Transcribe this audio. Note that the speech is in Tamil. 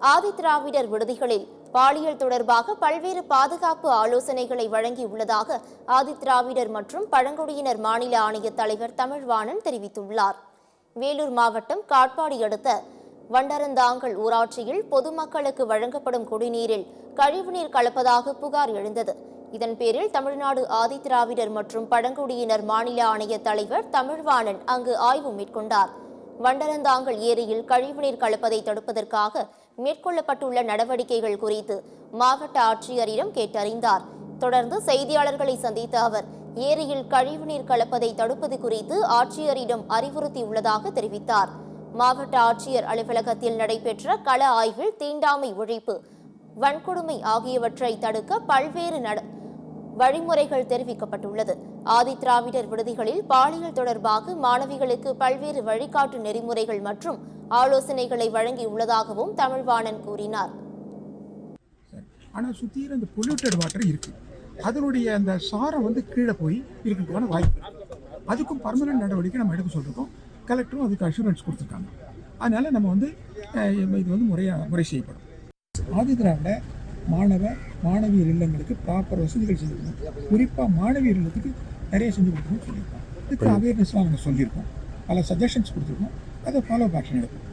ஆதிதிராவிடர் விடுதிகளில் பாலியல் தொடர்பாக பல்வேறு பாதுகாப்பு ஆலோசனைகளை வழங்கியுள்ளதாக ஆதிதிராவிடர் மற்றும் பழங்குடியினர் மாநில ஆணைய தலைவர் தமிழ்வாணன் தெரிவித்துள்ளார். வேலூர் மாவட்டம் காட்பாடி அடுத்த வண்டரந்தாங்கல் ஊராட்சியில் பொதுமக்களுக்கு வழங்கப்படும் குடிநீரில் கழிவுநீர் கலப்பதாக புகார் எழுந்தது. இதன் பேரில் தமிழ்நாடு ஆதிதிராவிடர் மற்றும் பழங்குடியினர் மாநில ஆணைய தலைவர் தமிழ்வாணன் அங்கு ஆய்வு மேற்கொண்டார். வண்டரந்தாங்கல் ஏரியில் கழிவுநீர் கலப்பதை தடுப்பதற்காக மேற்கொள்ளப்பட்டுள்ள நடவடிக்கைகள் குறித்து மாவட்ட ஆட்சியரிடம் கேட்டறிந்தார். தொடர்ந்து செய்தியாளர்களை சந்தித்த அவர் ஏரியில் கழிவுநீர் கலப்பதை தடுப்பது குறித்து ஆட்சியரிடம் அறிவுறுத்தியுள்ளதாக தெரிவித்தார். மாவட்ட ஆட்சியர் அலுவலகத்தில் நடைபெற்ற கள ஆய்வில் தீண்டாமை ஒழிப்பு, வன்கொடுமை ஆகியவற்றை தடுக்க பல்வேறு வழிமுறைகள் தெரிவிக்கப்பட்டுள்ளது. ஆதிதிராவிடர் விடுதிகளில் பாலியல் தொடர்பாக மாணவிகளுக்கு பல்வேறு வழிகாட்டு நெறிமுறைகள் மற்றும் ஆலோசனைகளை வழங்கியுள்ளதாகவும் தமிழ்வாணன் கூறினார். ஆனால் சுற்றி அந்த பொல்யூட்டட் வாட்டர் இருக்கு, அதனுடைய அந்த சாரம் கீழே போய் இருக்கிறதுக்கான வாய்ப்பு. அதுக்கும் பர்மனன்ட் நடவடிக்கை நம்ம எடுக்க சொல்லிருக்கோம். கலெக்டரும் அதுக்கு அஷூரன்ஸ் கொடுத்துருக்காங்க. அதனால நம்ம இது முறை செய்யப்படும். ஆதிதிராவிட மாணவியர் இல்லங்களுக்கு ப்ராப்பர் வசதிகள் செஞ்சுக்கணும். குறிப்பாக மாணவியர் இல்லத்துக்கு நிறைய செஞ்சு கொடுக்கணும்னு சொல்லியிருக்கோம். இதுக்கு அவேர்னஸ்லாம் நாங்கள் சொல்லியிருக்கோம். பல சஜஷன்ஸ் கொடுத்துருக்கோம். அதை ஃபாலோ ஆக்ஷன் எடுப்போம்.